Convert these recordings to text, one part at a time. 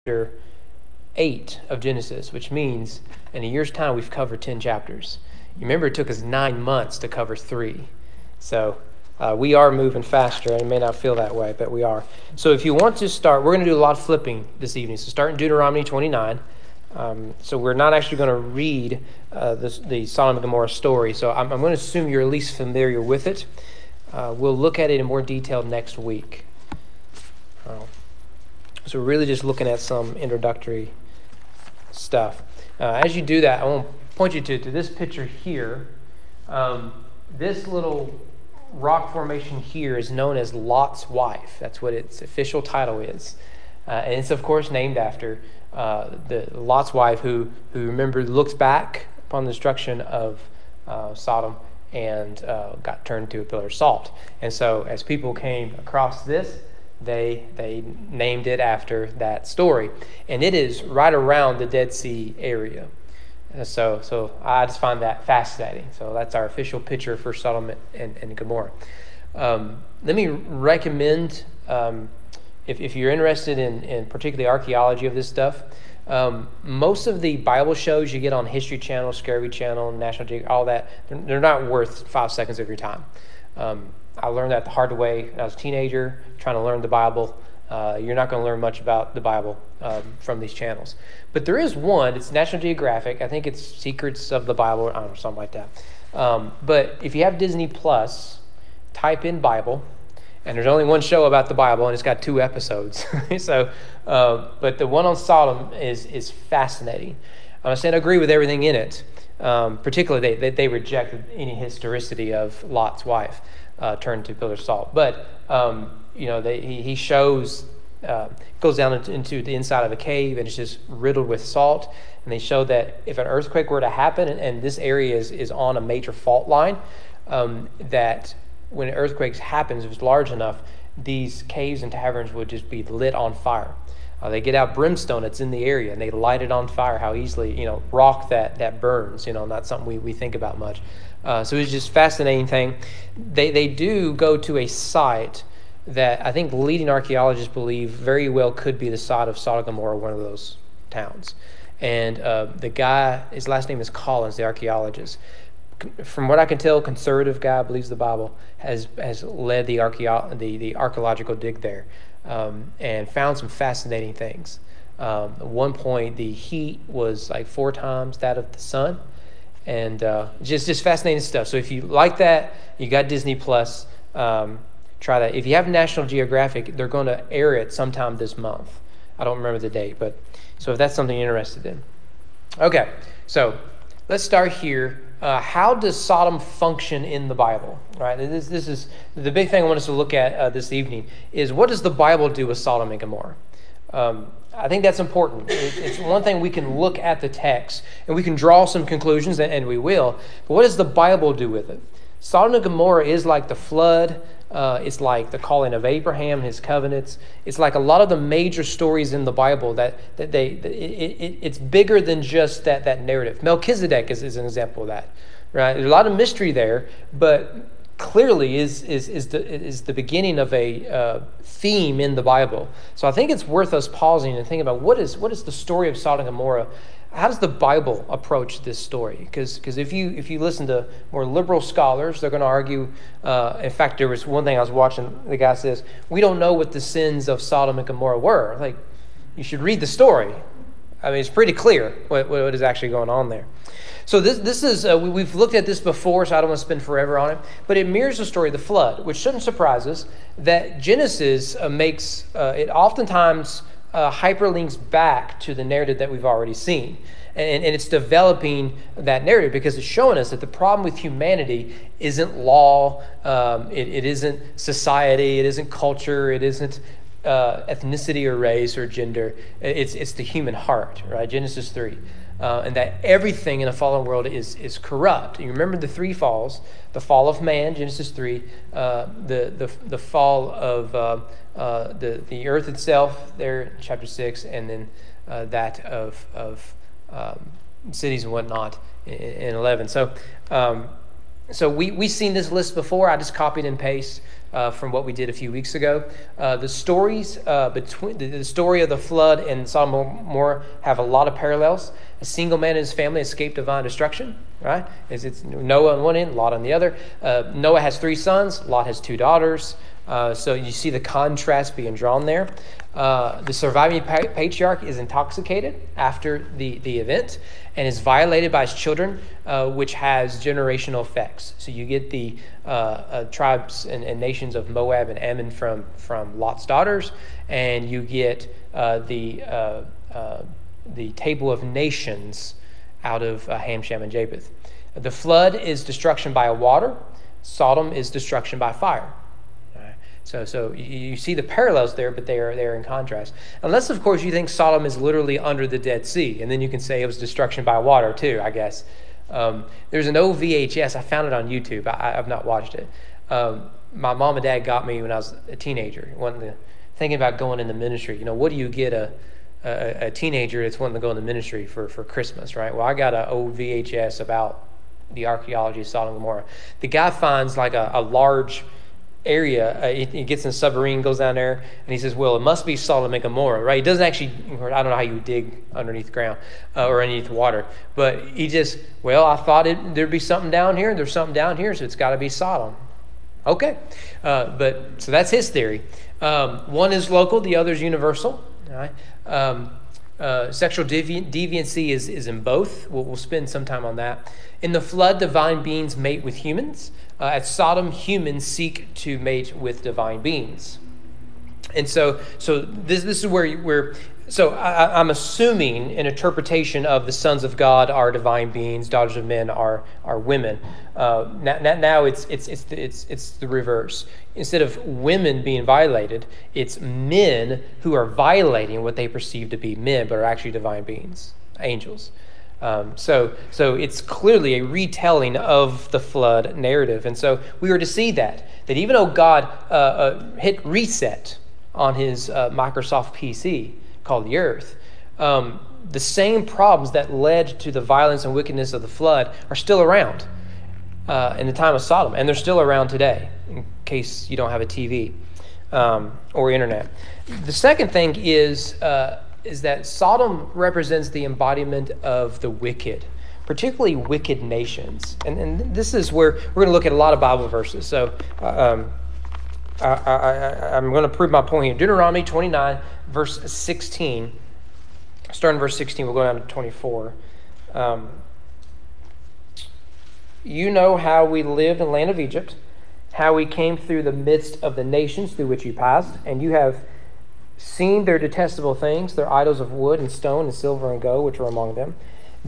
chapter 8 of Genesis, which means in a year's time we've covered 10 chapters. You remember it took us 9 months to cover 3. So we are moving faster. It may not feel that way, but we are. So if you want to start, we're going to do a lot of flipping this evening. So start in Deuteronomy 29. So we're not actually going to read the Sodom and Gomorrah story. So I'm going to assume you're at least familiar with it. We'll look at it in more detail next week. So we're really just looking at some introductory stuff. As you do that, I want to point you to this picture here. This little rock formation here is known as Lot's wife. That's what its official title is. And it's, of course, named after the Lot's wife who remember, looked back upon the destruction of Sodom and got turned into a pillar of salt. And so as people came across this, they named it after that story. And it is right around the Dead Sea area. So I just find that fascinating. So that's our official picture for Sodom and Gomorrah. Let me recommend, if you're interested in particularly archaeology of this stuff, most of the Bible shows you get on History Channel, Discovery Channel, National Geographic, all that, they're not worth 5 seconds of your time. I learned that the hard way when I was a teenager, trying to learn the Bible. You're not going to learn much about the Bible from these channels. But there is one, it's National Geographic. I think it's Secrets of the Bible, I don't know, something like that. But if you have Disney Plus, type in Bible, and there's only one show about the Bible, and it's got 2 episodes. But the one on Sodom is fascinating. I'm not saying I agree with everything in it. Particularly, they rejected any historicity of Lot's wife turned to pillar of salt. But he shows goes down into the inside of a cave, and it's just riddled with salt. And they show that if an earthquake were to happen, and this area is on a major fault line, that when an earthquake happens, if it's large enough, these caves and taverns would just be lit on fire. They get out brimstone that's in the area, and they light it on fire. How easily, rock that burns, not something we think about much. So it's just a fascinating thing. They do go to a site that I think leading archaeologists believe very well could be the site of Sodom and Gomorrah, one of those towns. And the guy, his last name is Collins, the archaeologist. From what I can tell, conservative guy, believes the Bible, has led the archaeological dig there. And found some fascinating things. At one point, the heat was like 4 times that of the sun, and just fascinating stuff. So if you like that, you got Disney Plus, try that. If you have National Geographic, they're going to air it sometime this month. I don't remember the date, but so if that's something you're interested in. Okay, so let's start here. How does Sodom function in the Bible? Right. This is the big thing I want us to look at this evening. Is what does the Bible do with Sodom and Gomorrah? I think that's important. It's one thing we can look at the text and we can draw some conclusions, and we will. But what does the Bible do with it? Sodom and Gomorrah is like the flood. It's like the calling of Abraham and his covenants. It's like a lot of the major stories in the Bible it's bigger than just that narrative. Melchizedek is an example of that, right? There's a lot of mystery there, but clearly is the beginning of a theme in the Bible. So I think it's worth us pausing and thinking about what is the story of Sodom and Gomorrah. How does the Bible approach this story? Because if you listen to more liberal scholars, they're going to argue. In fact, there was one thing I was watching. The guy says, we don't know what the sins of Sodom and Gomorrah were. Like, you should read the story. I mean, it's pretty clear what is actually going on there. So this is we've looked at this before, so I don't want to spend forever on it. But it mirrors the story of the flood, which shouldn't surprise us. That Genesis makes it oftentimes hyperlinks back to the narrative that we've already seen. And it's developing that narrative because it's showing us that the problem with humanity isn't law, it isn't society, it isn't culture, it isn't ethnicity or race or gender. It's the human heart, right? Genesis 3. And that everything in a fallen world is corrupt. You remember the 3 falls: the fall of man, Genesis 3, the fall of the earth itself, there, chapter 6, and then that of cities and whatnot in 11. So So we've seen this list before. I just copied and pasted from what we did a few weeks ago. The stories between the story of the flood and Sodom and Gomorrah have a lot of parallels. A single man and his family escaped divine destruction, right? It's Noah on one end, Lot on the other. Noah has 3 sons. Lot has 2 daughters. So you see the contrast being drawn there. The surviving patriarch is intoxicated after the event and is violated by his children, which has generational effects. So you get the tribes and nations of Moab and Ammon from Lot's daughters, and you get the table of nations out of Ham, Shem, and Japheth. The flood is destruction by water. Sodom is destruction by fire. So you see the parallels there, but they are in contrast. Unless, of course, you think Sodom is literally under the Dead Sea, and then you can say it was destruction by water too, I guess. There's an old VHS. I found it on YouTube. I've not watched it. My mom and dad got me when I was a teenager, thinking about going into ministry. What do you get a teenager that's wanting to go into ministry for Christmas, right? Well, I got an old VHS about the archaeology of Sodom and Gomorrah. The guy finds like a large area. He gets in a submarine, goes down there, and he says, well, it must be Sodom and Gomorrah, right? He doesn't actually, I don't know how you dig underneath the ground or underneath water, but he just, I thought there'd be something down here, and there's something down here, so it's got to be Sodom. Okay. So that's his theory. One is local, the other is universal. All right? Sexual deviancy is in both. We'll spend some time on that. In the flood, divine beings mate with humans. At Sodom, humans seek to mate with divine beings. And so this is where I'm assuming an interpretation of the sons of God are divine beings, daughters of men are women. Now it's the reverse. Instead of women being violated, it's men who are violating what they perceive to be men, but are actually divine beings, angels. So it's clearly a retelling of the flood narrative. And so we were to see that even though God hit reset on his Microsoft PC called the earth, the same problems that led to the violence and wickedness of the flood are still around in the time of Sodom, and they're still around today, in case you don't have a TV or internet. The second thing is that Sodom represents the embodiment of the wicked, particularly wicked nations. And this is where we're going to look at a lot of Bible verses. So I'm going to prove my point here. Deuteronomy 29, verse 16. Starting verse 16, we'll go down to 24. You know how we lived in the land of Egypt, how we came through the midst of the nations through which you passed, and you have seen their detestable things, their idols of wood and stone and silver and gold, which are among them.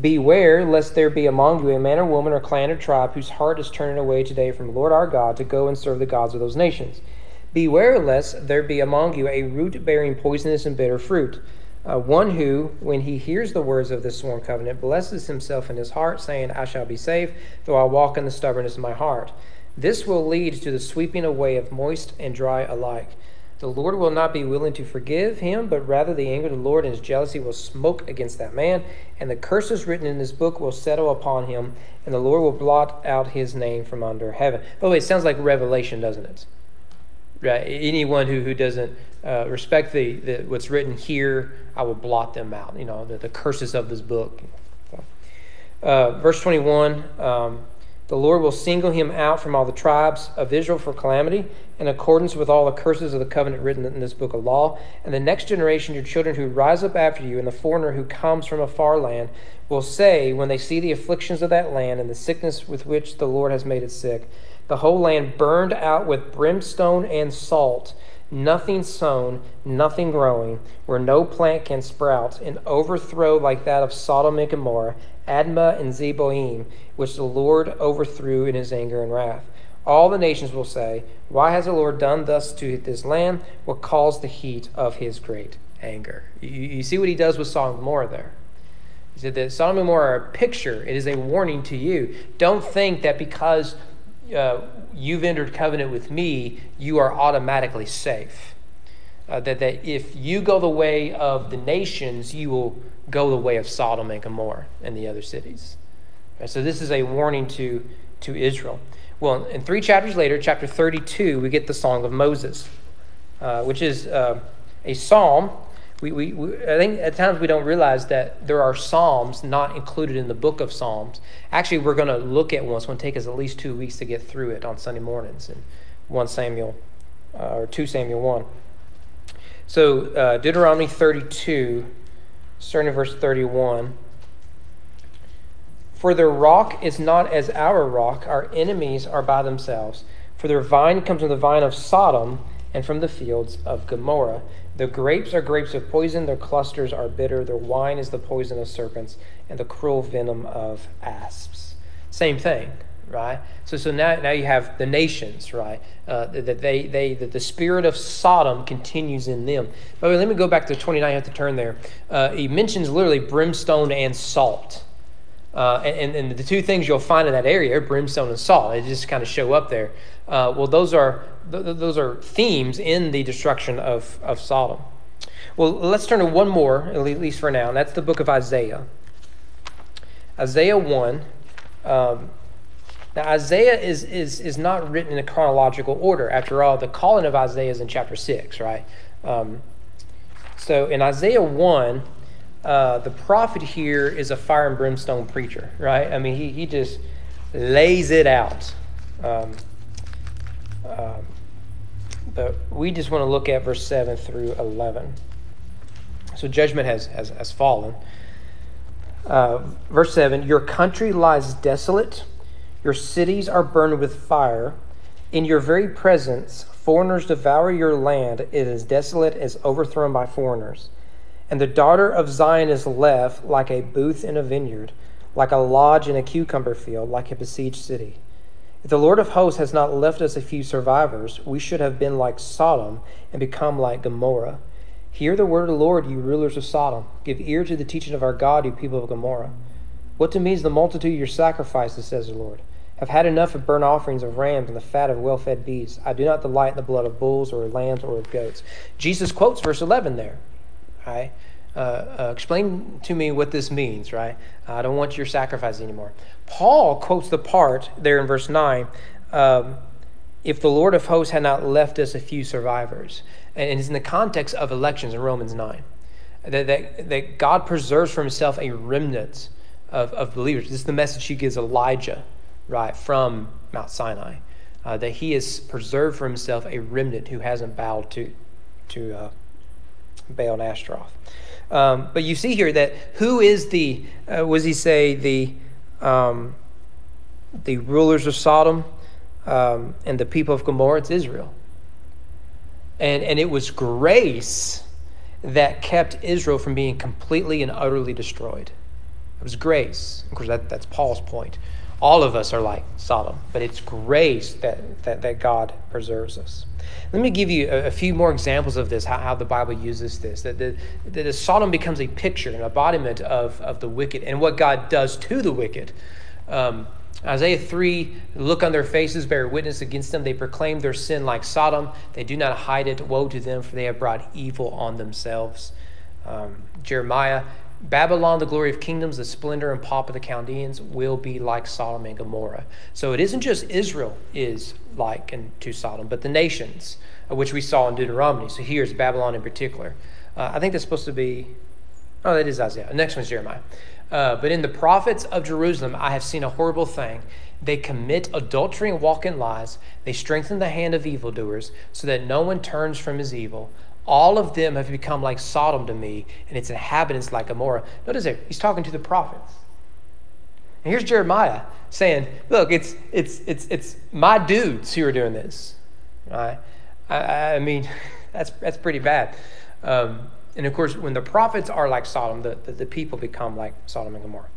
Beware, lest there be among you a man or woman or clan or tribe whose heart is turning away today from the Lord our God to go and serve the gods of those nations. Beware, lest there be among you a root bearing poisonous and bitter fruit, one who, when he hears the words of this sworn covenant, blesses himself in his heart, saying, I shall be saved, though I walk in the stubbornness of my heart. This will lead to the sweeping away of moist and dry alike. The Lord will not be willing to forgive him, but rather the anger of the Lord and his jealousy will smoke against that man, and the curses written in this book will settle upon him, and the Lord will blot out his name from under heaven. By the way, it sounds like Revelation, doesn't it? Right? Anyone who doesn't respect the what's written here, I will blot them out. The curses of this book. Verse 21, the Lord will single him out from all the tribes of Israel for calamity, in accordance with all the curses of the covenant written in this book of law. And the next generation, your children who rise up after you, and the foreigner who comes from a far land, will say, when they see the afflictions of that land and the sickness with which the Lord has made it sick, the whole land burned out with brimstone and salt, nothing sown, nothing growing, where no plant can sprout, an overthrow like that of Sodom and Gomorrah, Admah and Zeboim, which the Lord overthrew in his anger and wrath. All the nations will say, why has the Lord done thus to this land? What caused the heat of his great anger? You see what he does with Sodom and Gomorrah there. He said that Sodom and Gomorrah are a picture. It is a warning to you. Don't think that because you've entered covenant with me, you are automatically safe. That if you go the way of the nations, you will go the way of Sodom and Gomorrah and the other cities. So this is a warning to to Israel. Well, in 3 chapters later, chapter 32, we get the Song of Moses, which is a psalm. I think at times we don't realize that there are psalms not included in the book of Psalms. Actually, we're going to look at one. It's going to take us at least 2 weeks to get through it on Sunday mornings in 1 Samuel or 2 Samuel 1. So Deuteronomy 32, starting in verse 31. For their rock is not as our rock, our enemies are by themselves. For their vine comes from the vine of Sodom and from the fields of Gomorrah. Their grapes are grapes of poison, their clusters are bitter, their wine is the poison of serpents, and the cruel venom of asps. Same thing, right? So now you have the nations, right? That the spirit of Sodom continues in them. By the way, let me go back to 29. I have to turn there. He mentions literally brimstone and salt. And the two things you'll find in that area are brimstone and salt. They just kind of show up there. Well, those are themes in the destruction of Sodom. Well, let's turn to one more, at least for now, and that's the book of Isaiah. Isaiah 1. Now, Isaiah is not written in a chronological order. After all, the calling of Isaiah is in chapter 6, right? So in Isaiah 1, the prophet here is a fire and brimstone preacher, right? I mean, he just lays it out. But we just want to look at verse 7 through 11. So judgment has fallen. Verse 7, your country lies desolate. Your cities are burned with fire. In your very presence, foreigners devour your land. It is desolate as overthrown by foreigners. And the daughter of Zion is left like a booth in a vineyard, like a lodge in a cucumber field, like a besieged city. If the Lord of hosts has not left us a few survivors, we should have been like Sodom and become like Gomorrah. Hear the word of the Lord, you rulers of Sodom. Give ear to the teaching of our God, you people of Gomorrah. What to me is the multitude of your sacrifices, says the Lord. I've had enough of burnt offerings of rams and the fat of well-fed beasts. I do not delight in the blood of bulls or of lambs or of goats. Jesus quotes verse 11 there. Right? Explain to me what this means, right? I don't want your sacrifice anymore. Paul quotes the part there in verse 9, if the Lord of hosts had not left us a few survivors. And it's in the context of elections in Romans 9. That God preserves for himself a remnant of believers. This is the message he gives Elijah, right, from Mount Sinai. That he has preserved for himself a remnant who hasn't bowed to Baal and Ashtaroth. But you see here that who is the rulers of Sodom and the people of Gomorrah? It's Israel. And it was grace that kept Israel from being completely and utterly destroyed. It was grace. Of course, that's Paul's point. All of us are like Sodom, but it's grace that God preserves us. Let me give you a few more examples of this, how the Bible uses this. That Sodom becomes a picture, an embodiment of the wicked and what God does to the wicked. Isaiah 3, look on their faces, bear witness against them. They proclaim their sin like Sodom. They do not hide it. Woe to them, for they have brought evil on themselves. Jeremiah, Babylon, the glory of kingdoms, the splendor and pomp of the Chaldeans, will be like Sodom and Gomorrah. So it isn't just Israel is like to Sodom, but the nations, which we saw in Deuteronomy. So here's Babylon in particular. I think that's supposed to be, that is Isaiah. The next one's Jeremiah. But in the prophets of Jerusalem, I have seen a horrible thing. They commit adultery and walk in lies. They strengthen the hand of evildoers so that no one turns from his evil. All of them have become like Sodom to me, and its inhabitants like Gomorrah. Notice there, he's talking to the prophets. And here's Jeremiah saying, look, it's my dudes who are doing this. Right? I mean, that's pretty bad. And of course, when the prophets are like Sodom, the people become like Sodom and Gomorrah.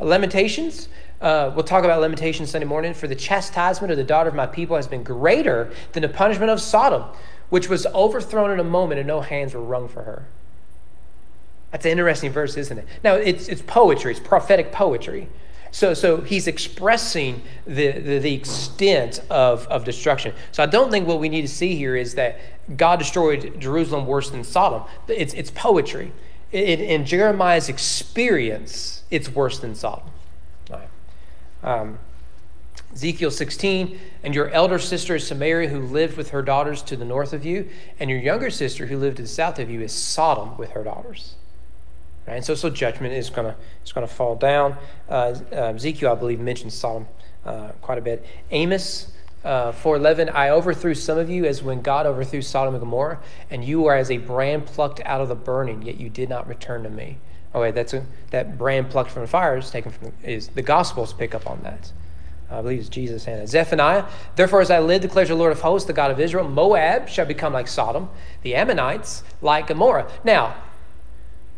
Lamentations, we'll talk about Lamentations Sunday morning. For the chastisement of the daughter of my people has been greater than the punishment of Sodom, which was overthrown in a moment and no hands were wrung for her. That's an interesting verse, isn't it? Now, it's poetry. It's prophetic poetry. So he's expressing the extent of destruction. So I don't think what we need to see here is that God destroyed Jerusalem worse than Sodom. It's poetry. In Jeremiah's experience, it's worse than Sodom. All right. Ezekiel 16, and your elder sister is Samaria, who lived with her daughters to the north of you, and your younger sister, who lived to the south of you, is Sodom with her daughters. Right? And so judgment is gonna fall down. Ezekiel, I believe, mentions Sodom quite a bit. Amos 4:11, I overthrew some of you as when God overthrew Sodom and Gomorrah, and you are as a brand plucked out of the burning, yet you did not return to me. Oh wait, that brand plucked from the fire is taken from the Gospels pick up on that. I believe it's Jesus saying that. Zephaniah, therefore as I live, declares the Lord of hosts, the God of Israel, Moab shall become like Sodom, the Ammonites like Gomorrah. Now,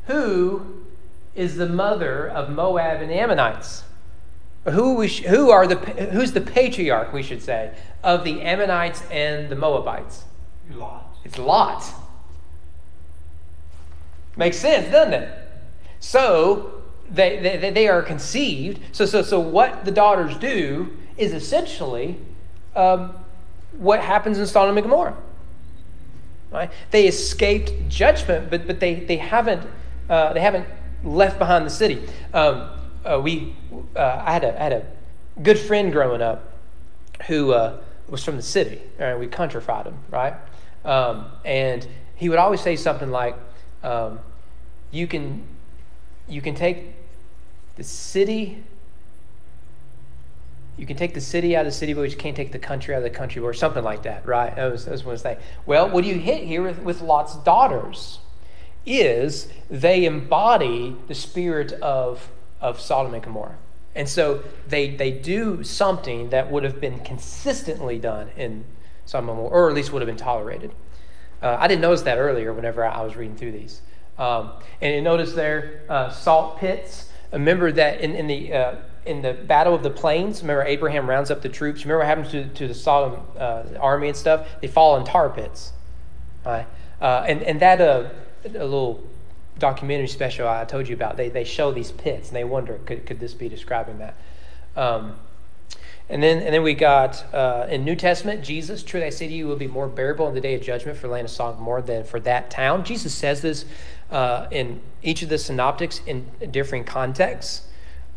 who is the mother of Moab and the Ammonites? Who's the patriarch, we should say, of the Ammonites and the Moabites? Lot. It's Lot. Makes sense, doesn't it? So they are conceived. So what the daughters do is essentially what happens in Sodom and Gomorrah. Right? They escaped judgment, but they haven't left behind the city. I had a good friend growing up who was from the city. We countrified him, right? And he would always say something like, "You can take the city. You can take the city out of the city, but you can't take the country out of the country," or something like that, right? That was one of the things. Well, what you hit here with Lot's daughters is they embody the spirit of Sodom and Gomorrah. And so they do something that would have been consistently done in Sodom and Gomorrah, or at least would have been tolerated. I didn't notice that earlier whenever I was reading through these. And you notice there, salt pits. Remember that in the Battle of the Plains, remember Abraham rounds up the troops. Remember what happens to the Sodom army and stuff? They fall in tar pits. Right? And that a little documentary special I told you about, they show these pits, and they wonder, could this be describing that? And then we got, in New Testament, Jesus, truly I say to you, will be more bearable in the day of judgment for the land of Sodom and Gomorrah than for that town. Jesus says this in each of the synoptics in differing contexts.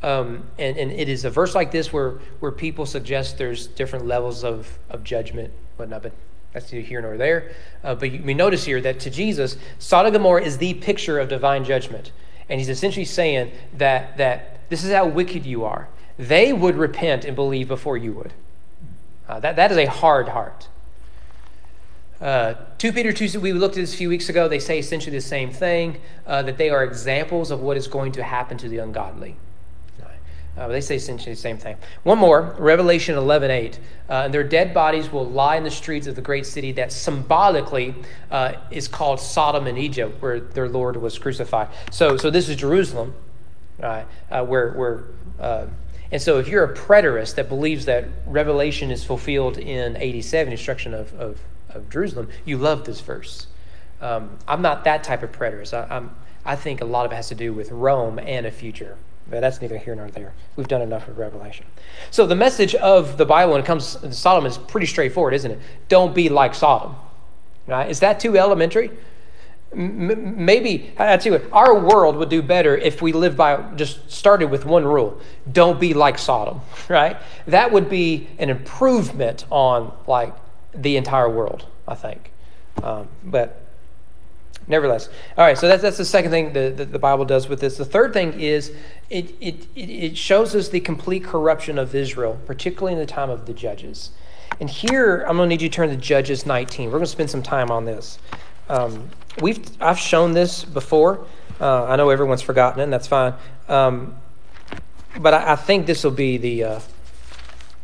And it is a verse like this where people suggest there's different levels of judgment, whatnot, but that's neither here nor there. But we notice here that to Jesus, Sodom and Gomorrah is the picture of divine judgment. And he's essentially saying that this is how wicked you are. They would repent and believe before you would. That is a hard heart. 2 Peter 2, we looked at this a few weeks ago. They say essentially the same thing, that they are examples of what is going to happen to the ungodly. They say essentially the same thing. One more, Revelation 11:8. And their dead bodies will lie in the streets of the great city that symbolically is called Sodom and Egypt, where their Lord was crucified. So this is Jerusalem, and so if you're a preterist that believes that Revelation is fulfilled in 87, destruction of Jerusalem, you love this verse. I'm not that type of preterist. I think a lot of it has to do with Rome and a future. But that's neither here nor there. We've done enough with Revelation. So the message of the Bible when it comes to Sodom is pretty straightforward, isn't it? Don't be like Sodom. Right? Is that too elementary? Maybe, I tell you what, our world would do better if we lived by, just started with one rule. Don't be like Sodom, right? That would be an improvement on like the entire world, I think. But nevertheless. All right, so that's the second thing the Bible does with this. The third thing is it shows us the complete corruption of Israel, particularly in the time of the judges. And here, I'm going to need you to turn to Judges 19. We're going to spend some time on this. I've shown this before. I know everyone's forgotten it, and that's fine. But I think this will be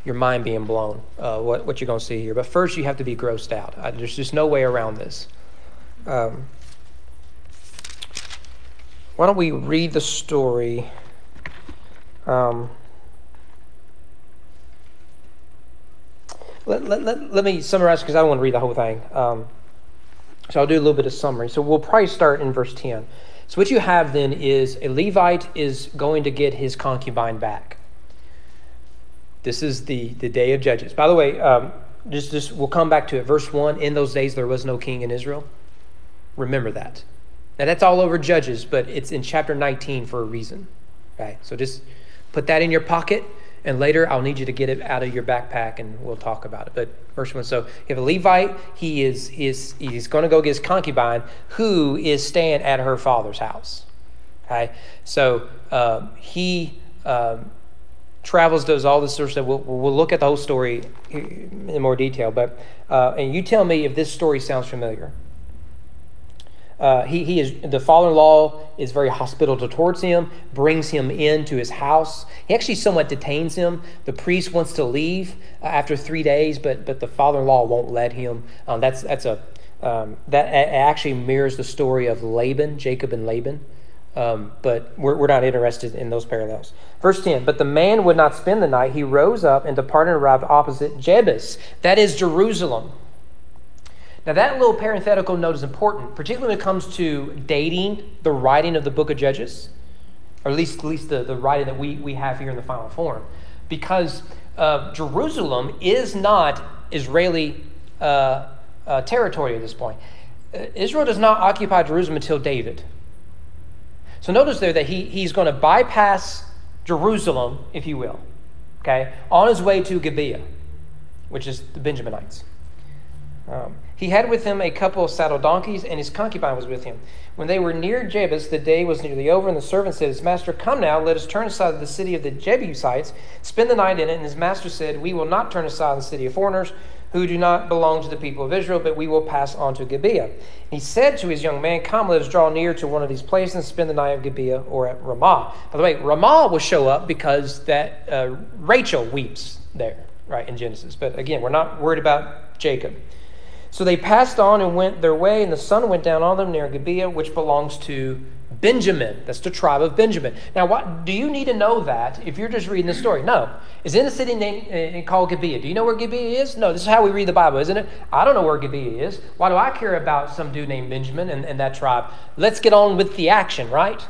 your mind being blown, what you're going to see here. But first, you have to be grossed out. There's just no way around this. Why don't we read the story? Let me summarize, because I don't want to read the whole thing. So I'll do a little bit of summary. So we'll probably start in verse 10. So what you have then is a Levite is going to get his concubine back. This is the day of Judges. By the way, just we'll come back to it. Verse 1, in those days there was no king in Israel. Remember that. Now that's all over Judges, but it's in chapter 19 for a reason. Okay, so just put that in your pocket And later, I'll need you to get it out of your backpack, and we'll talk about it. But verse 1, so you have a Levite. He's going to go get his concubine, who is staying at her father's house. Okay? So he travels, does all this sort of stuff. We'll look at the whole story in more detail. But and you tell me if this story sounds familiar. He is, the father-in-law is very hospitable towards him, brings him into his house. He actually somewhat detains him. The priest wants to leave after 3 days, but the father-in-law won't let him. That actually mirrors the story of Laban, Jacob and Laban. But we're not interested in those parallels. Verse 10, but the man would not spend the night. He rose up and departed and arrived opposite Jebus, that is Jerusalem. Now, that little parenthetical note is important, particularly when it comes to dating the writing of the book of Judges, or at least the writing that we have here in the final form, because Jerusalem is not Israeli territory at this point. Israel does not occupy Jerusalem until David. So notice there that he's going to bypass Jerusalem, if you will, okay, on his way to Gibeah, which is the Benjaminites. He had with him a couple of saddle donkeys, and his concubine was with him. When they were near Jebus, the day was nearly over, and the servant said, his master, come now, let us turn aside to the city of the Jebusites, spend the night in it. And his master said, we will not turn aside to the city of foreigners who do not belong to the people of Israel, but we will pass on to Gibeah. He said to his young man, come, let us draw near to one of these places and spend the night at Gibeah or at Ramah. By the way, Ramah will show up because that Rachel weeps there, right, in Genesis. But again, we're not worried about Jacob. So they passed on and went their way, and the sun went down on them near Gibeah, which belongs to Benjamin. That's the tribe of Benjamin. Now, what do you need to know that if you're just reading the story? No. It's in a city named called Gibeah. Do you know where Gibeah is? No, this is how we read the Bible, isn't it? I don't know where Gibeah is. Why do I care about some dude named Benjamin and that tribe? Let's get on with the action, right?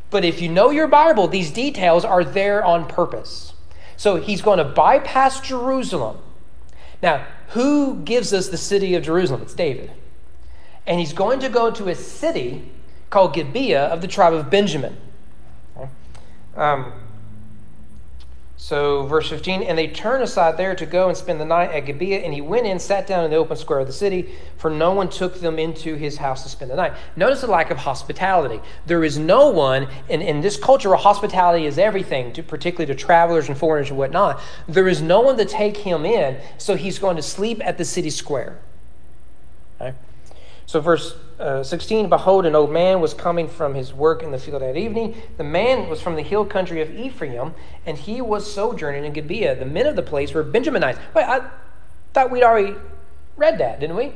But if you know your Bible, these details are there on purpose. So he's going to bypass Jerusalem. Now, who gives us the city of Jerusalem? It's David. And he's going to go to a city called Gibeah of the tribe of Benjamin. Okay. So verse 15, and they turned aside there to go and spend the night at Gibeah, and he went in, sat down in the open square of the city, for no one took them into his house to spend the night. Notice the lack of hospitality. There is no one, in this culture where hospitality is everything, particularly to travelers and foreigners and whatnot, there is no one to take him in, so he's going to sleep at the city square. Okay? So verse 16, behold, an old man was coming from his work in the field that evening. The man was from the hill country of Ephraim, and he was sojourning in Gibeah. The men of the place were Benjaminites. Wait, I thought we'd already read that, didn't we?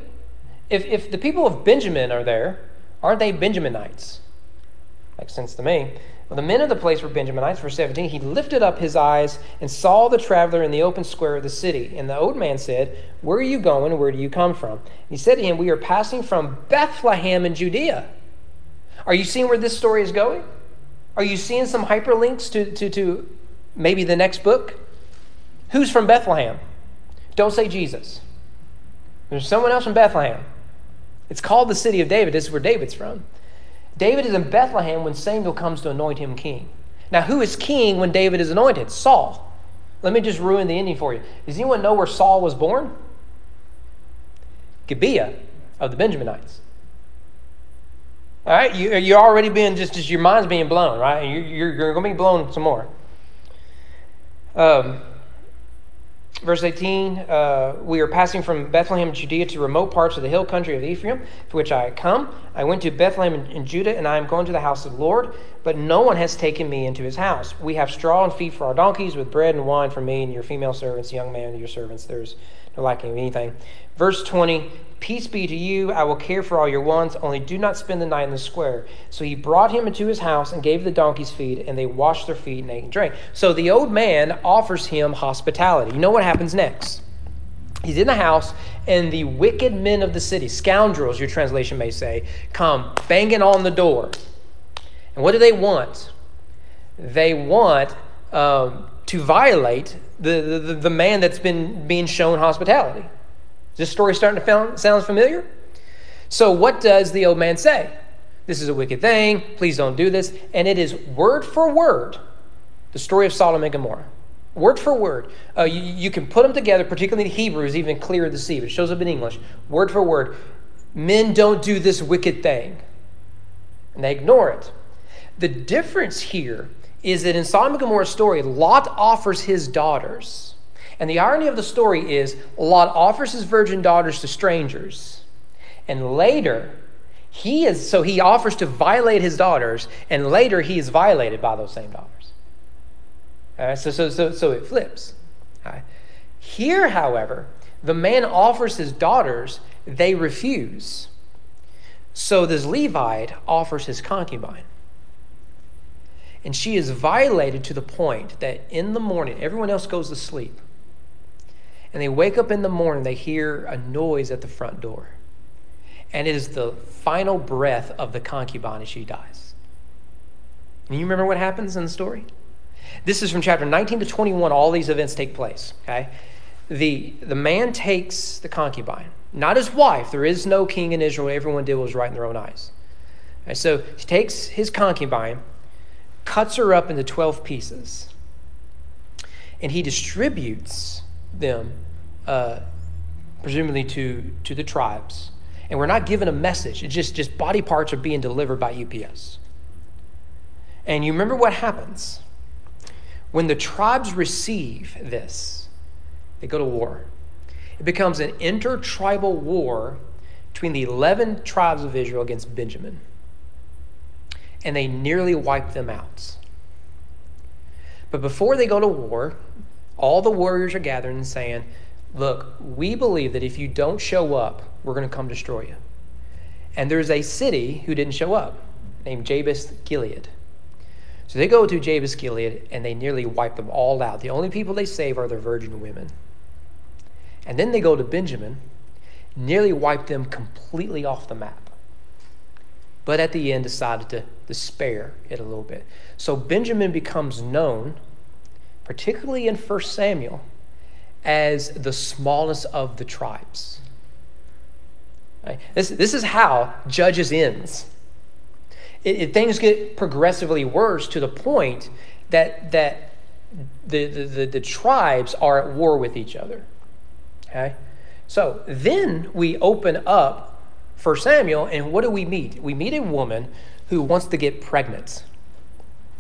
If the people of Benjamin are there, aren't they Benjaminites? Makes sense to me. Well, the men of the place were Benjaminites. Verse 17, he lifted up his eyes and saw the traveler in the open square of the city. And the old man said, where are you going, and where do you come from? And he said to him, we are passing from Bethlehem in Judea. Are you seeing where this story is going? Are you seeing some hyperlinks to maybe the next book? Who's from Bethlehem? Don't say Jesus. There's someone else from Bethlehem. It's called the city of David. This is where David's from. David is in Bethlehem when Samuel comes to anoint him king. Now, who is king when David is anointed? Saul. Let me just ruin the ending for you. Does anyone know where Saul was born? Gibeah of the Benjaminites. All right, you're already being just your mind's being blown, right? You're going to be blown some more. Verse 18, we are passing from Bethlehem, Judea, to remote parts of the hill country of Ephraim, to which I come. I went to Bethlehem in Judah, and I am going to the house of the Lord, but no one has taken me into his house. We have straw and feed for our donkeys, with bread and wine for me and your female servants, young man and your servants. There's no lacking of anything. Verse 20, peace be to you. I will care for all your wants, only do not spend the night in the square. So he brought him into his house and gave the donkeys feed, and they washed their feet and ate and drank. So the old man offers him hospitality. You know what happens next? He's in the house, and the wicked men of the city, scoundrels, your translation may say, come banging on the door. And what do they want? They want to violate the man that's been being shown hospitality. Is this story starting to sound familiar? So what does the old man say? This is a wicked thing. Please don't do this. And it is word for word the story of Sodom and Gomorrah. Word for word. You can put them together, particularly in Hebrew is even clearer to see, but it shows up in English. Word for word. Men don't do this wicked thing. And they ignore it. The difference here is that in Sodom and Gomorrah's story, Lot offers his daughters. And the irony of the story is Lot offers his virgin daughters to strangers. And later, he offers to violate his daughters, and later he is violated by those same daughters. All right, so it flips. All right. Here, however, the man offers his daughters, they refuse. So this Levite offers his concubine. And she is violated to the point that in the morning, everyone else goes to sleep. And they wake up in the morning, they hear a noise at the front door. And it is the final breath of the concubine as she dies. And you remember what happens in the story? This is from chapter 19 to 21. All these events take place. Okay, the man takes the concubine, not his wife. There is no king in Israel. Everyone did what was right in their own eyes. Okay, so he takes his concubine, cuts her up into 12 pieces, and he distributes them, presumably to the tribes. And we're not given a message. It's just body parts are being delivered by UPS. And you remember what happens when the tribes receive this? They go to war. It becomes an intertribal war between the 11 tribes of Israel against Benjamin. And they nearly wipe them out. But before they go to war, all the warriors are gathering and saying, look, we believe that if you don't show up, we're going to come destroy you. And there's a city who didn't show up named Gilead. So they go to Gilead and they nearly wipe them all out. The only people they save are the virgin women. And then they go to Benjamin, nearly wipe them completely off the map. But at the end decided to spare it a little bit. So Benjamin becomes known, particularly in 1 Samuel, as the smallest of the tribes. Right? This is how Judges ends. Things get progressively worse to the point that the tribes are at war with each other. Okay? So then we open up 1 Samuel, and what do we meet? We meet a woman who wants to get pregnant,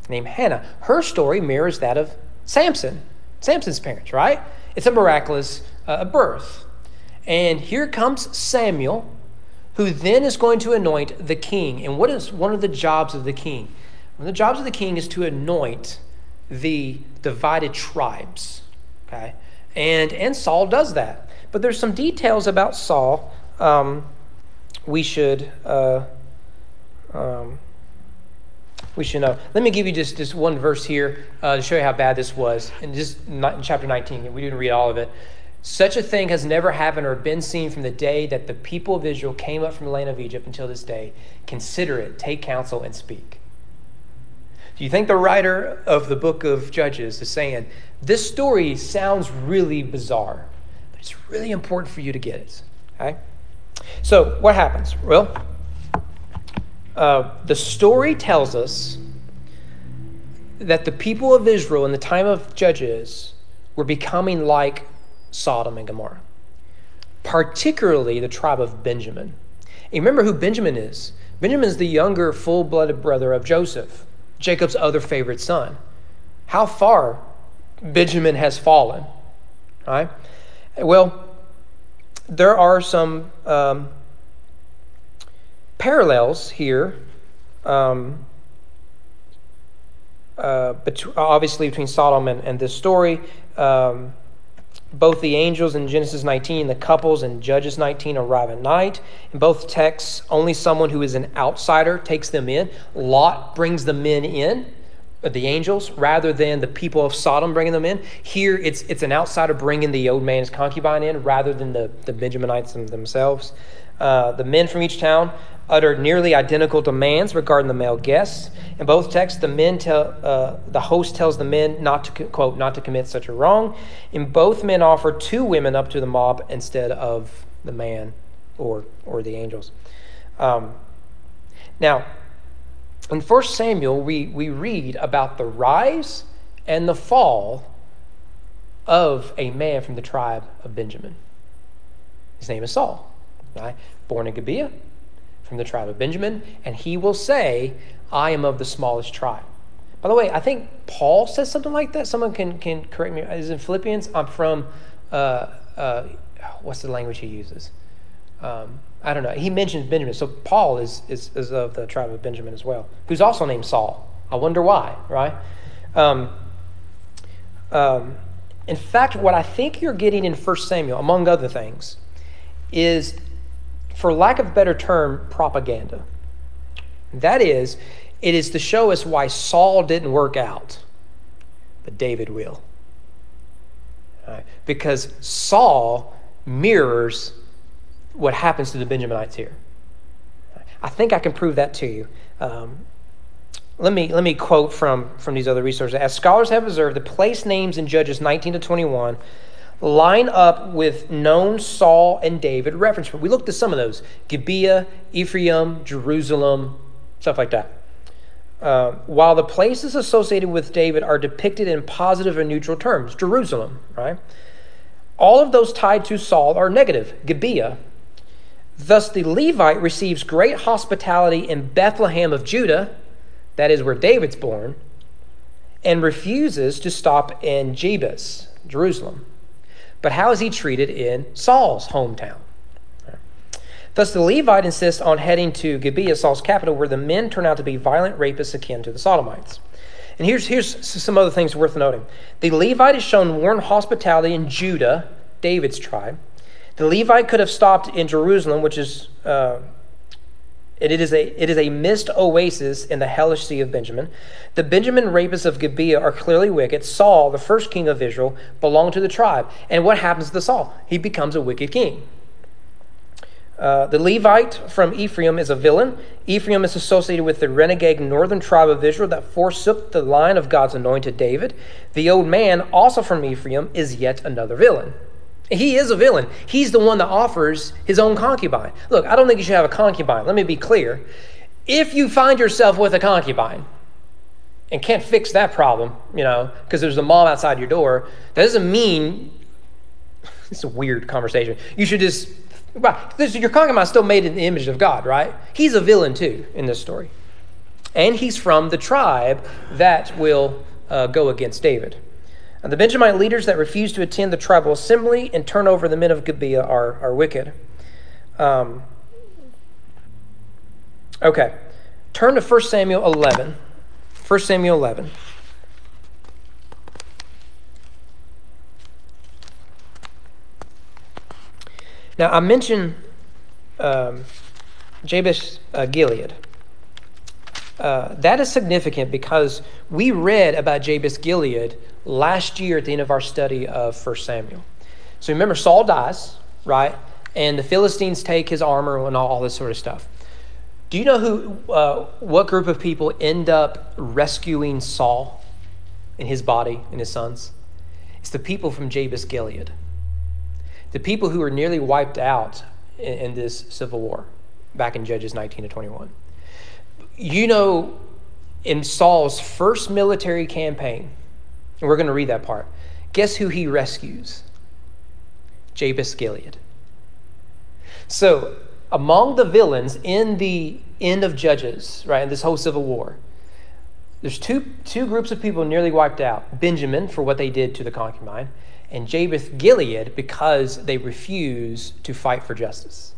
named Hannah. Her story mirrors that of Samson's parents, right? It's a miraculous birth. And here comes Samuel, who then is going to anoint the king. And what is one of the jobs of the king? One of the jobs of the king is to anoint the divided tribes. Okay? And Saul does that. But there's some details about Saul we should know. Let me give you just one verse here to show you how bad this was. And just in chapter 19, we didn't read all of it. Such a thing has never happened or been seen from the day that the people of Israel came up from the land of Egypt until this day. Consider it, take counsel, and speak. Do you think the writer of the book of Judges is saying, this story sounds really bizarre, but it's really important for you to get it? Okay? So what happens? Well, the story tells us that the people of Israel in the time of Judges were becoming like Sodom and Gomorrah, particularly the tribe of Benjamin. And remember who Benjamin is. Benjamin is the younger, full-blooded brother of Joseph, Jacob's other favorite son. How far Benjamin has fallen. All right? Well, there are some parallels here, obviously between Sodom and this story. Both the angels in Genesis 19, the couples in Judges 19 arrive at night. In both texts, only someone who is an outsider takes them in. Lot brings the men in, the angels, rather than the people of Sodom bringing them in. Here, it's an outsider bringing the old man, his concubine, in, rather than the Benjaminites themselves. The men from each town utter nearly identical demands regarding the male guests. In both texts, the host tells the men not to, quote, not to commit such a wrong. In both, men offer 2 women up to the mob instead of the man or the angels. Now, in 1 Samuel, we read about the rise and the fall of a man from the tribe of Benjamin. His name is Saul, right? Born in Gibeah, from the tribe of Benjamin, and he will say, I am of the smallest tribe. By the way, I think Paul says something like that. Someone can correct me. Is in Philippians? I'm from, what's the language he uses? I don't know. He mentions Benjamin. So Paul is of the tribe of Benjamin as well, who's also named Saul. I wonder why, right? In fact, what I think you're getting in 1 Samuel, among other things, is, for lack of a better term, propaganda. That is, it is to show us why Saul didn't work out, but David will. Right? Because Saul mirrors what happens to the Benjaminites here. I think I can prove that to you. Let me quote from these other resources. As scholars have observed, the place names in Judges 19 to 21 line up with known Saul and David reference. We looked at some of those: Gibeah, Ephraim, Jerusalem, stuff like that. While the places associated with David are depicted in positive and neutral terms, Jerusalem, right? All of those tied to Saul are negative, Gibeah. Thus, the Levite receives great hospitality in Bethlehem of Judah, that is where David's born, and refuses to stop in Jebus, Jerusalem. But how is he treated in Saul's hometown? Thus, the Levite insists on heading to Gibeah, Saul's capital, where the men turn out to be violent rapists akin to the Sodomites. And here's some other things worth noting. The Levite is shown warm hospitality in Judah, David's tribe. The Levite could have stopped in Jerusalem, which is it is a mist oasis in the hellish sea of Benjamin. The Benjamin rapists of Gibeah are clearly wicked. Saul, the first king of Israel, belonged to the tribe. And what happens to Saul? He becomes a wicked king. The Levite from Ephraim is a villain. Ephraim is associated with the renegade northern tribe of Israel that forsook the line of God's anointed David. The old man, also from Ephraim, is yet another villain. He is a villain. He's the one that offers his own concubine. Look, I don't think you should have a concubine. Let me be clear. If you find yourself with a concubine and can't fix that problem, because there's a mom outside your door, that doesn't mean, it's a weird conversation, you should just, your concubine is still made in the image of God, right? He's a villain too in this story. And he's from the tribe that will go against David. And the Benjamite leaders that refuse to attend the tribal assembly and turn over the men of Gibeah are wicked. Okay, turn to 1 Samuel 11. 1 Samuel 11. Now, I mentioned Jabesh Gilead. That is significant because we read about Jabesh Gilead last year at the end of our study of 1 Samuel. So remember, Saul dies, right? And the Philistines take his armor and all this sort of stuff. Do you know what group of people end up rescuing Saul and his body and his sons? It's the people from Jabesh Gilead. The people who were nearly wiped out in this civil war back in Judges 19 to 21. In Saul's first military campaign, and we're going to read that part, guess who he rescues? Jabesh Gilead. So, among the villains in the end of Judges, right, in this whole civil war, there's two groups of people nearly wiped out. Benjamin, for what they did to the concubine, and Jabesh Gilead, because they refuse to fight for justice.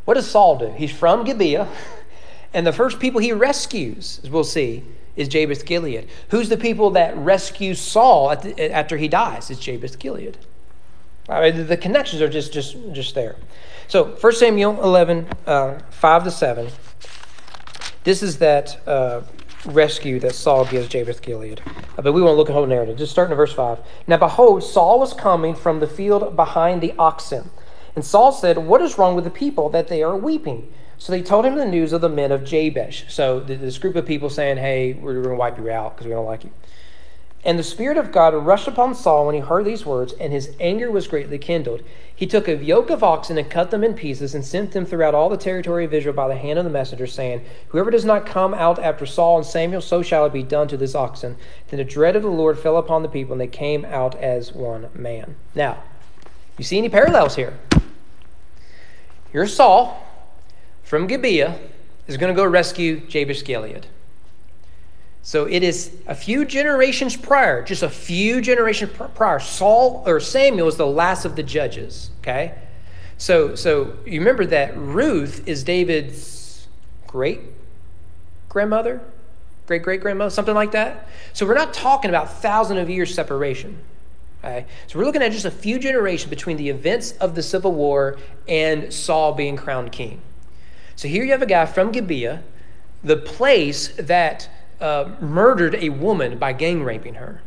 What does Saul do? He's from Gibeah, and the first people he rescues, as we'll see, is Jabesh Gilead. Who's the people that rescue Saul after he dies? It's Jabesh Gilead. I mean, the connections are just there. So 1 Samuel 11, 5 to 7. This is that rescue that Saul gives Jabesh Gilead. But we won't look at the whole narrative. Just starting at verse 5. Now behold, Saul was coming from the field behind the oxen. And Saul said, what is wrong with the people that they are weeping? So they told him the news of the men of Jabesh. So this group of people saying, hey, we're going to wipe you out because we don't like you. And the Spirit of God rushed upon Saul when he heard these words, and his anger was greatly kindled. He took a yoke of oxen and cut them in pieces and sent them throughout all the territory of Israel by the hand of the messenger, saying, whoever does not come out after Saul and Samuel, so shall it be done to this oxen. Then the dread of the Lord fell upon the people, and they came out as one man. Now, you see any parallels here? Here's Saul from Gibeah is going to go rescue Jabesh Gilead. So it is a few generations prior, just a few generations prior. Samuel is the last of the judges, okay? So you remember that Ruth is David's great-grandmother, great-great-grandmother, something like that. So we're not talking about thousands of years separation, okay? So we're looking at just a few generations between the events of the Civil War and Saul being crowned king. So here you have a guy from Gibeah, the place that murdered a woman by gang raping her.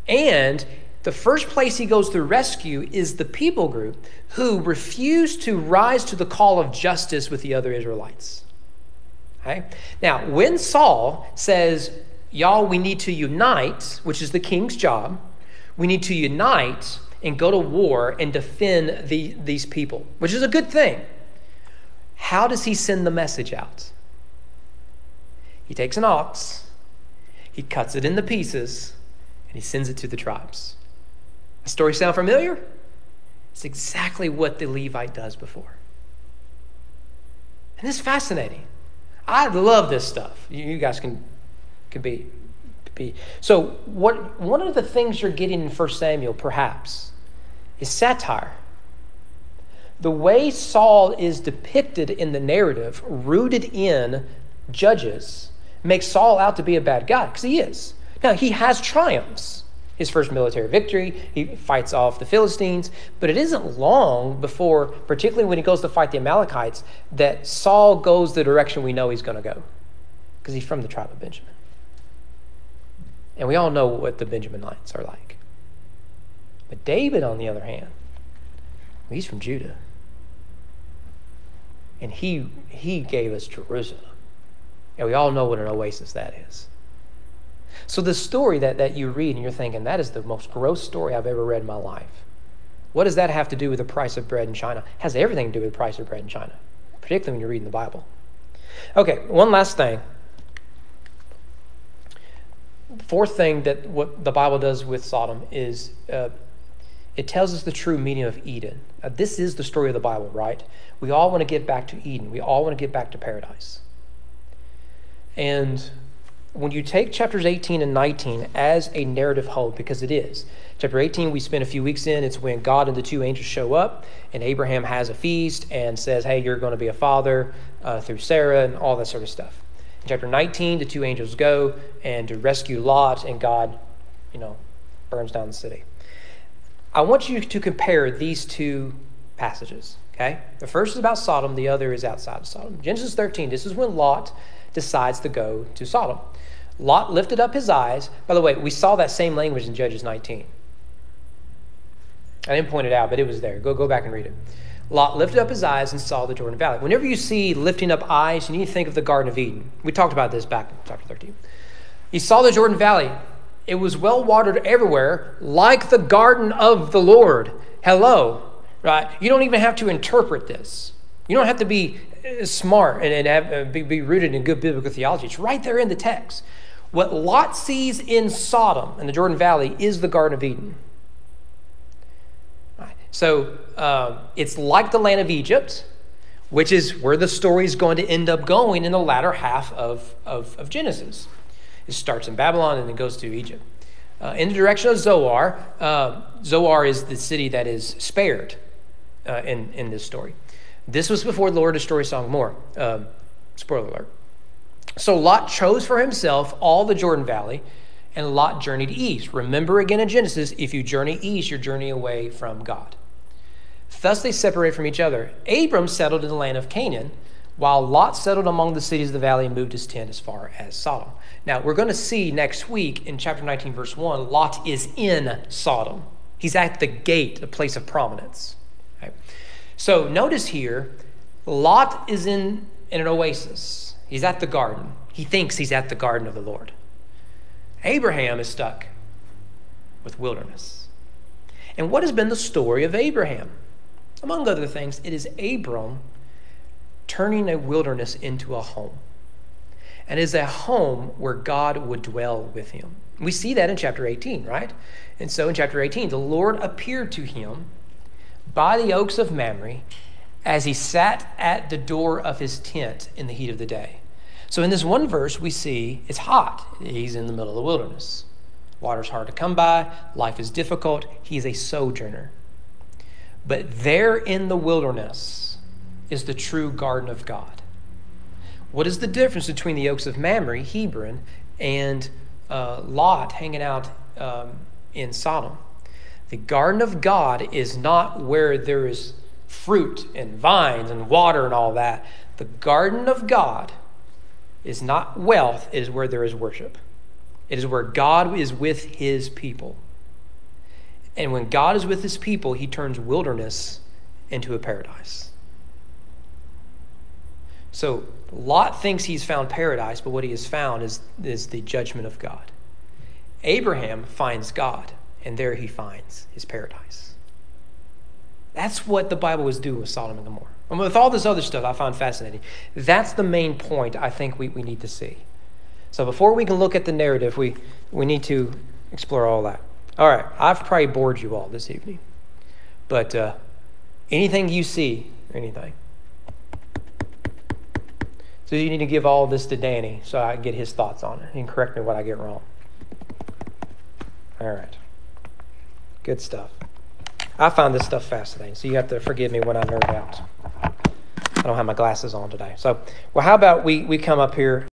And the first place he goes to rescue is the people group who refuse to rise to the call of justice with the other Israelites. Okay? Now, when Saul says, y'all, we need to unite, which is the king's job, we need to unite and go to war and defend these people, which is a good thing. How does he send the message out? He takes an ox, he cuts it into pieces, and he sends it to the tribes. The story sound familiar? It's exactly what the Levite does before. And it's fascinating. I love this stuff. You guys can be. So one of the things you're getting in 1 Samuel, perhaps, is satire. The way Saul is depicted in the narrative, rooted in Judges, makes Saul out to be a bad guy, because he is. Now, he has triumphs. His first military victory, he fights off the Philistines, but it isn't long before, particularly when he goes to fight the Amalekites, that Saul goes the direction we know he's going to go, because he's from the tribe of Benjamin. And we all know what the Benjaminites are like. But David, on the other hand, he's from Judah. And he gave us Jerusalem. And we all know what an oasis that is. So the story that you read and you're thinking, that is the most gross story I've ever read in my life. What does that have to do with the price of bread in China? It has everything to do with the price of bread in China, particularly when you're reading the Bible. Okay, one last thing. Fourth thing that what the Bible does with Sodom is it tells us the true meaning of Eden. This is the story of the Bible, right? We all want to get back to Eden. We all want to get back to paradise. And when you take chapters 18 and 19 as a narrative whole, because it is. Chapter 18, we spent a few weeks in. It's when God and the two angels show up, and Abraham has a feast and says, hey, you're going to be a father through Sarah and all that sort of stuff. In chapter 19, the two angels go and to rescue Lot, and God, burns down the city. I want you to compare these two passages, okay? The first is about Sodom. The other is outside of Sodom. Genesis 13, this is when Lot decides to go to Sodom. Lot lifted up his eyes. By the way, we saw that same language in Judges 19. I didn't point it out, but it was there. Go back and read it. Lot lifted up his eyes and saw the Jordan Valley. Whenever you see lifting up eyes, you need to think of the Garden of Eden. We talked about this back in chapter 13. He saw the Jordan Valley. It was well watered everywhere, like the garden of the Lord. Hello, right? You don't even have to interpret this. You don't have to be smart and be rooted in good biblical theology. It's right there in the text. What Lot sees in Sodom and the Jordan Valley is the Garden of Eden. Right. So it's like the land of Egypt, which is where the story is going to end up going in the latter half of Genesis. It starts in Babylon and then goes to Egypt. In the direction of Zoar, Zoar is the city that is spared in this story. This was before the Lord destroyed Sodom and Gomorrah. Spoiler alert. So Lot chose for himself all the Jordan Valley, and Lot journeyed east. Remember again in Genesis, if you journey east, you're journeying away from God. Thus they separated from each other. Abram settled in the land of Canaan, while Lot settled among the cities of the valley and moved his tent as far as Sodom. Now, we're going to see next week in chapter 19, verse 1, Lot is in Sodom. He's at the gate, the place of prominence. Okay? So notice here, Lot is in an oasis. He's at the garden. He thinks he's at the garden of the Lord. Abraham is stuck with wilderness. And what has been the story of Abraham? Among other things, it is Abram turning a wilderness into a home. And it is a home where God would dwell with him. We see that in chapter 18, right? And so in chapter 18, the Lord appeared to him by the oaks of Mamre as he sat at the door of his tent in the heat of the day. So in this one verse, we see it's hot. He's in the middle of the wilderness. Water's hard to come by. Life is difficult. He's a sojourner. But there in the wilderness is the true garden of God. What is the difference between the oaks of Mamre, Hebron, and Lot hanging out in Sodom? The garden of God is not where there is fruit and vines and water and all that. The garden of God is not wealth, it is where there is worship. It is where God is with his people. And when God is with his people, he turns wilderness into a paradise. So Lot thinks he's found paradise, but what he has found is the judgment of God. Abraham finds God, and there he finds his paradise. That's what the Bible was doing with Sodom and Gomorrah. And with all this other stuff I find fascinating, that's the main point I think we need to see. So before we can look at the narrative, we need to explore all that. All right, I've probably bored you all this evening. But anything you see, anything. So you need to give all this to Danny so I can get his thoughts on it and correct me what I get wrong. All right. Good stuff. I find this stuff fascinating, so you have to forgive me when I nerd out. I don't have my glasses on today. So, well, how about we come up here